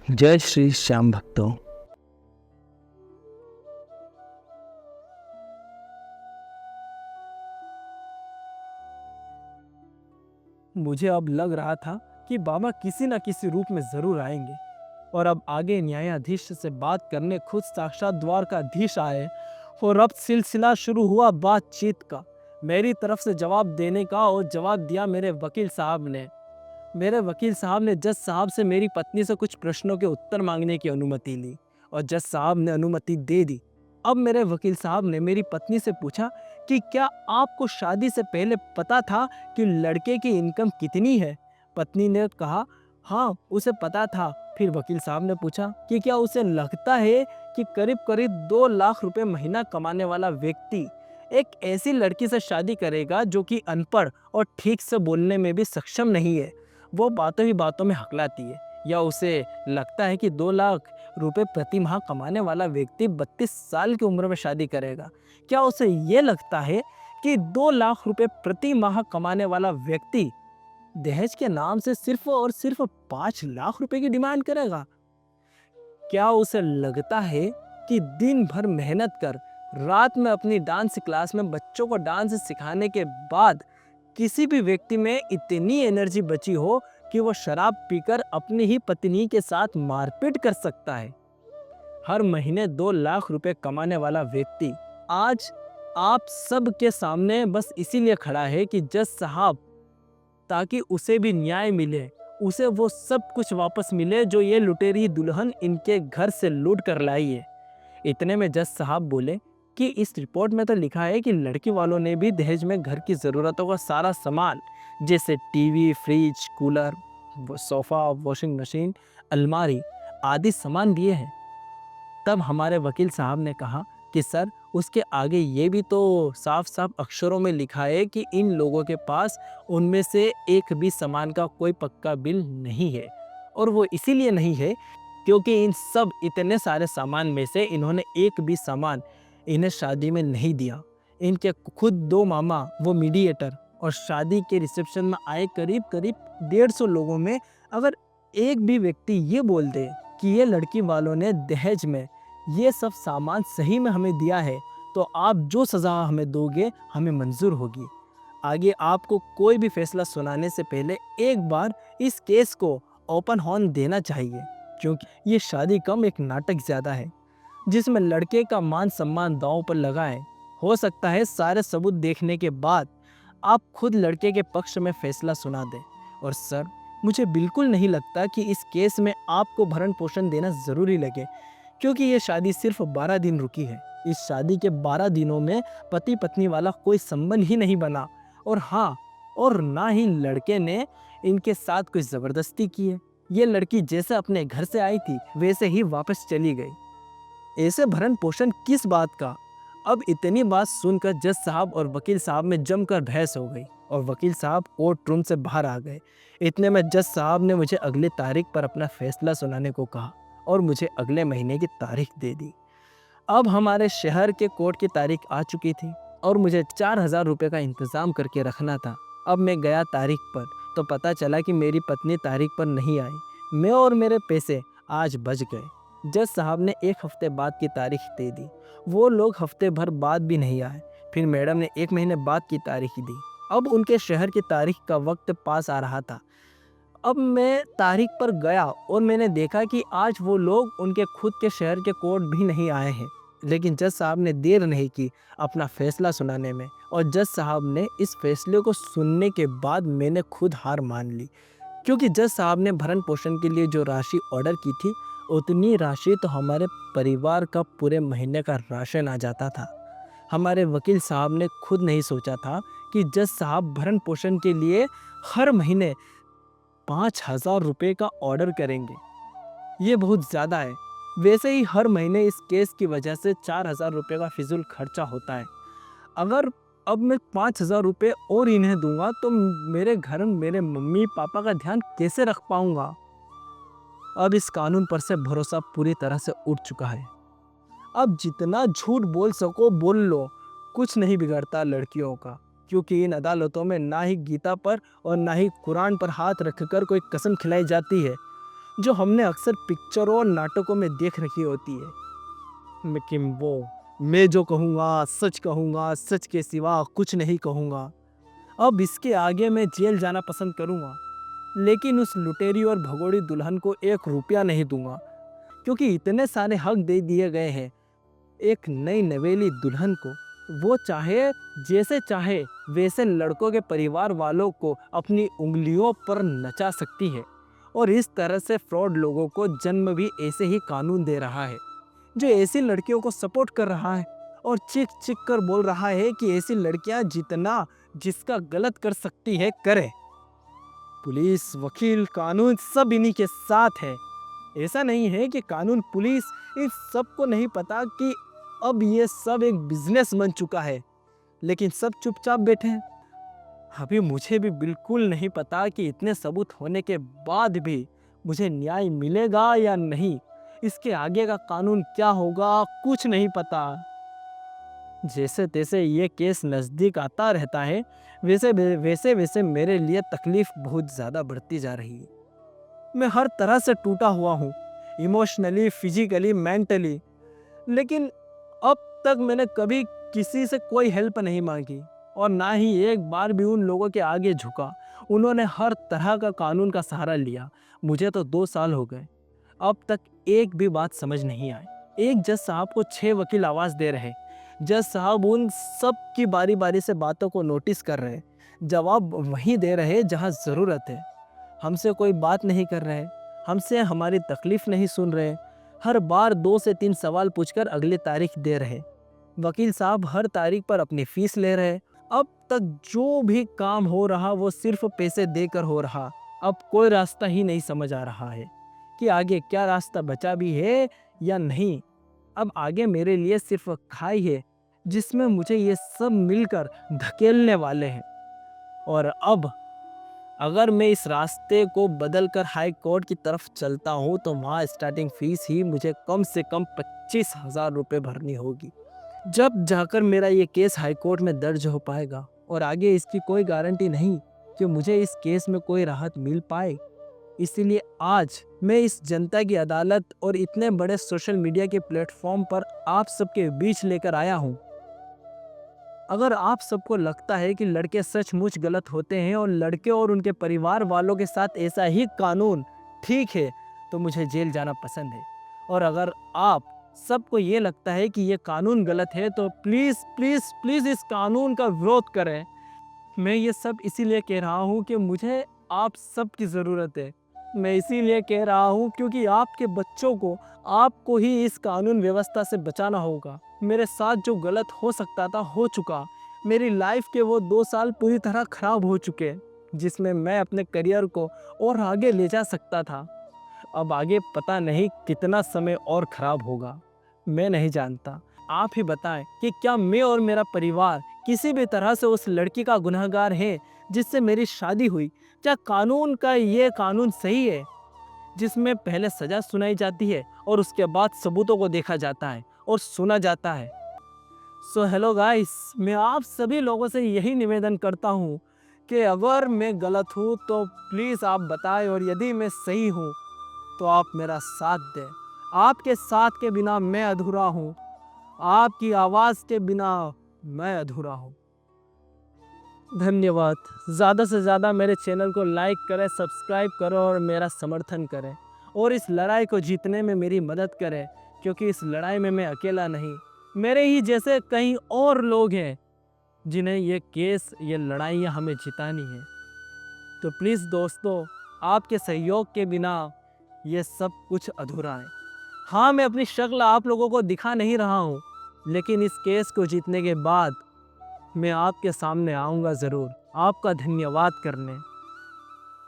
जय श्री श्याम भक्तों। मुझे अब लग रहा था कि बाबा किसी न किसी रूप में जरूर आएंगे और अब आगे न्यायाधीश से बात करने खुद साक्षात द्वारकाधीश आए और अब सिलसिला शुरू हुआ बातचीत का। मेरी तरफ से जवाब देने का और जवाब दिया मेरे वकील साहब ने। मेरे वकील साहब ने जज साहब से मेरी पत्नी से कुछ प्रश्नों के उत्तर मांगने की अनुमति ली और जज साहब ने अनुमति दे दी। अब मेरे वकील साहब ने मेरी पत्नी से पूछा कि क्या आपको शादी से पहले पता था कि लड़के की इनकम कितनी है। पत्नी ने कहा हाँ उसे पता था। फिर वकील साहब ने पूछा कि क्या उसे लगता है कि करीब करीब 2 लाख रुपए महीना कमाने वाला व्यक्ति एक ऐसी लड़की से शादी करेगा जो कि अनपढ़ और ठीक से बोलने में भी सक्षम नहीं है, वो बातों ही बातों में हकलाती है। या उसे लगता है कि 2 लाख रुपए प्रति माह कमाने वाला व्यक्ति 32 साल की उम्र में शादी करेगा। क्या उसे ये लगता है कि 2 लाख रुपए प्रति माह कमाने वाला व्यक्ति दहेज के नाम से सिर्फ और सिर्फ 5 लाख रुपए की डिमांड करेगा। क्या उसे लगता है कि दिन भर मेहनत कर रात में अपनी डांस क्लास में बच्चों को डांस सिखाने के बाद किसी भी व्यक्ति में इतनी एनर्जी बची हो कि वो शराब पीकर अपनी ही पत्नी के साथ मारपीट कर सकता है। हर महीने 2 लाख रुपए कमाने वाला व्यक्ति आज आप सब के सामने बस इसीलिए खड़ा है कि जज साहब ताकि उसे भी न्याय मिले, उसे वो सब कुछ वापस मिले जो ये लुटेरी दुल्हन इनके घर से लूट कर लाई है। इतने में जज साहब बोले कि इस रिपोर्ट में तो लिखा है कि लड़की वालों ने भी दहेज में घर की ज़रूरतों का सारा सामान जैसे TV, fridge, cooler, sofa, washing machine, अलमारी आदि सामान दिए हैं। तब हमारे वकील साहब ने कहा कि सर उसके आगे ये भी तो साफ साफ अक्षरों में लिखा है कि इन लोगों के पास उनमें से एक भी सामान का कोई पक्का बिल नहीं है और वो इसीलिए नहीं है क्योंकि इन सब इतने सारे सामान में से इन्होंने एक भी सामान इन्हें शादी में नहीं दिया। इनके खुद 2 मामा वो मीडिएटर और शादी के रिसेप्शन में आए करीब करीब 150 लोगों में अगर एक भी व्यक्ति ये बोल दे कि ये लड़की वालों ने दहेज में ये सब सामान सही में हमें दिया है तो आप जो सज़ा हमें दोगे हमें मंजूर होगी। आगे आपको कोई भी फैसला सुनाने से पहले एक बार इस केस को ओपन हॉर्न देना चाहिए क्योंकि ये शादी कम एक नाटक ज़्यादा है जिसमें लड़के का मान सम्मान दांव पर लगा है। हो सकता है सारे सबूत देखने के बाद आप खुद लड़के के पक्ष में फैसला सुना दें। और सर मुझे बिल्कुल नहीं लगता कि इस केस में आपको भरण पोषण देना ज़रूरी लगे क्योंकि ये शादी सिर्फ 12 दिन रुकी है। इस शादी के 12 दिनों में पति पत्नी वाला कोई संबंध ही नहीं बना और हाँ और ना ही लड़के ने इनके साथ कोई ज़बरदस्ती की है। ये लड़की जैसे अपने घर से आई थी वैसे ही वापस चली गई। ऐसे भरण पोषण किस बात का। अब इतनी बात सुनकर जज साहब और वकील साहब में जमकर बहस हो गई और वकील साहब कोर्ट रूम से बाहर आ गए। इतने में जज साहब ने मुझे अगली तारीख पर अपना फैसला सुनाने को कहा और मुझे अगले महीने की तारीख दे दी। अब हमारे शहर के कोर्ट की तारीख आ चुकी थी और मुझे 4000 रुपये का इंतज़ाम करके रखना था। अब मैं गया तारीख पर तो पता चला कि मेरी पत्नी तारीख पर नहीं आई। मैं और मेरे पैसे आज बच गए। जज साहब ने 1 हफ्ते बाद की तारीख दे दी। वो लोग हफ्ते भर बाद भी नहीं आए। फिर मैडम ने 1 महीने बाद की तारीख दी। अब उनके शहर की तारीख का वक्त पास आ रहा था। अब मैं तारीख पर गया और मैंने देखा कि आज वो लोग उनके खुद के शहर के कोर्ट भी नहीं आए हैं। लेकिन जज साहब ने देर नहीं की अपना फैसला सुनाने में और जज साहब ने इस फैसले को सुनने के बाद मैंने खुद हार मान ली क्योंकि जज साहब ने भरण पोषण के लिए जो राशि ऑर्डर की थी उतनी राशि तो हमारे परिवार का पूरे महीने का राशन आ जाता था। हमारे वकील साहब ने खुद नहीं सोचा था कि जज साहब भरण पोषण के लिए हर महीने 5000 रुपये का ऑर्डर करेंगे। ये बहुत ज़्यादा है। वैसे ही हर महीने इस केस की वजह से 4000 रुपये का फिजूल खर्चा होता है। अगर अब मैं 5000 रुपये और इन्हें दूंगा तो मेरे घर मेरे मम्मी पापा का ध्यान कैसे रख पाऊंगा। अब इस कानून पर से भरोसा पूरी तरह से उठ चुका है। अब जितना झूठ बोल सको बोल लो, कुछ नहीं बिगड़ता लड़कियों का क्योंकि इन अदालतों में ना ही गीता पर और ना ही कुरान पर हाथ रखकर कोई कसम खिलाई जाती है। जो हमने अक्सर पिक्चरों और नाटकों में देख रखी होती है। लेकिन वो मैं जो कहूँगा सच के सिवा कुछ नहीं कहूँगा। अब इसके आगे मैं जेल जाना पसंद करूँगा, लेकिन उस लुटेरी और भगोड़ी दुल्हन को 1 रुपया नहीं दूंगा, क्योंकि इतने सारे हक दे दिए गए हैं एक नई नवेली दुल्हन को। वो चाहे जैसे चाहे वैसे लड़कों के परिवार वालों को अपनी उंगलियों पर नचा सकती है, और इस तरह से फ्रॉड लोगों को जन्म भी ऐसे ही कानून दे रहा है, जो ऐसी लड़कियों को सपोर्ट कर रहा है और चीख चीख कर बोल रहा है कि ऐसी लड़कियां जितना जिसका गलत कर सकती है करे। पुलिस, वकील, कानून सब इन्हीं के साथ है। ऐसा नहीं है कि कानून, पुलिस इन सबको नहीं पता कि अब ये सब एक बिजनेस बन चुका है, लेकिन सब चुपचाप बैठे हैं। अभी मुझे भी बिल्कुल नहीं पता कि इतने सबूत होने के बाद भी मुझे न्याय मिलेगा या नहीं। इसके आगे का कानून क्या होगा कुछ नहीं पता। जैसे तैसे ये केस नज़दीक आता रहता है, वैसे वैसे मेरे लिए तकलीफ बहुत ज़्यादा बढ़ती जा रही है। मैं हर तरह से टूटा हुआ हूँ, इमोशनली, फिजिकली, मेंटली। लेकिन अब तक मैंने कभी किसी से कोई हेल्प नहीं मांगी, और ना ही एक बार भी उन लोगों के आगे झुका। उन्होंने हर तरह का कानून का सहारा लिया। मुझे तो 2 साल हो गए, अब तक एक भी बात समझ नहीं आई। एक जज साहब को 6 वकील आवाज़ दे रहे। जज साहब उन सब की बारी बारी से बातों को नोटिस कर रहे, जवाब वहीं दे रहे जहां ज़रूरत है। हमसे कोई बात नहीं कर रहे, हमसे हमारी तकलीफ़ नहीं सुन रहे। हर बार 2 से 3 सवाल पूछकर अगली तारीख दे रहे। वकील साहब हर तारीख पर अपनी फ़ीस ले रहे। अब तक जो भी काम हो रहा वो सिर्फ पैसे देकर हो रहा। अब कोई रास्ता ही नहीं समझ आ रहा है कि आगे क्या रास्ता बचा भी है या नहीं। अब आगे मेरे लिए सिर्फ खाई है, जिसमें मुझे ये सब मिलकर धकेलने वाले हैं। और अब अगर मैं इस रास्ते को बदलकर हाई कोर्ट की तरफ चलता हूँ, तो वहाँ स्टार्टिंग फीस ही मुझे कम से कम 25,000 रुपये भरनी होगी। जब जाकर मेरा ये केस हाई कोर्ट में दर्ज हो पाएगा, और आगे इसकी कोई गारंटी नहीं कि मुझे इस केस में कोई राहत मिल पाए। इसीलिए आज मैं इस जनता की अदालत और इतने बड़े सोशल मीडिया के प्लेटफॉर्म पर आप सबके बीच लेकर आया हूँ। अगर आप सबको लगता है कि लड़के सचमुच गलत होते हैं और लड़के और उनके परिवार वालों के साथ ऐसा ही कानून ठीक है, तो मुझे जेल जाना पसंद है। और अगर आप सबको ये लगता है कि ये कानून गलत है, तो प्लीज़ प्लीज़ प्लीज़ इस कानून का विरोध करें। मैं ये सब इसीलिए कह रहा हूँ कि मुझे आप सब की ज़रूरत है। मैं इसीलिए कह रहा हूँ क्योंकि आपके बच्चों को आपको ही इस कानून व्यवस्था से बचाना होगा। मेरे साथ जो गलत हो सकता था हो चुका। मेरी लाइफ के वो 2 साल पूरी तरह ख़राब हो चुके, जिसमें मैं अपने करियर को और आगे ले जा सकता था। अब आगे पता नहीं कितना समय और ख़राब होगा, मैं नहीं जानता। आप ही बताएं कि क्या मैं और मेरा परिवार किसी भी तरह से उस लड़की का गुनहगार है जिससे मेरी शादी हुई? क्या कानून का ये कानून सही है जिसमें पहले सज़ा सुनाई जाती है और उसके बाद सबूतों को देखा जाता है और सुना जाता है? सो हेलो गाइस, मैं आप सभी लोगों से यही निवेदन करता हूँ कि अगर मैं गलत हूँ तो प्लीज़ आप बताएं, और यदि मैं सही हूँ तो आप मेरा साथ दें। आपके साथ के बिना मैं अधूरा हूँ, आपकी आवाज़ के बिना मैं अधूरा हूँ। धन्यवाद। ज़्यादा से ज़्यादा मेरे चैनल को लाइक करें, सब्सक्राइब करें और मेरा समर्थन करें, और इस लड़ाई को जीतने में मेरी मदद करें, क्योंकि इस लड़ाई में मैं अकेला नहीं, मेरे ही जैसे कई और लोग हैं जिन्हें ये केस, ये लड़ाइयाँ हमें जितानी है। तो प्लीज़ दोस्तों, आपके सहयोग के बिना ये सब कुछ अधूरा है। हाँ, मैं अपनी शक्ल आप लोगों को दिखा नहीं रहा हूँ, लेकिन इस केस को जीतने के बाद मैं आपके सामने आऊँगा ज़रूर, आपका धन्यवाद करने।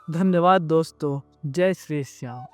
धन्यवाद दोस्तों। जय श्री श्याम।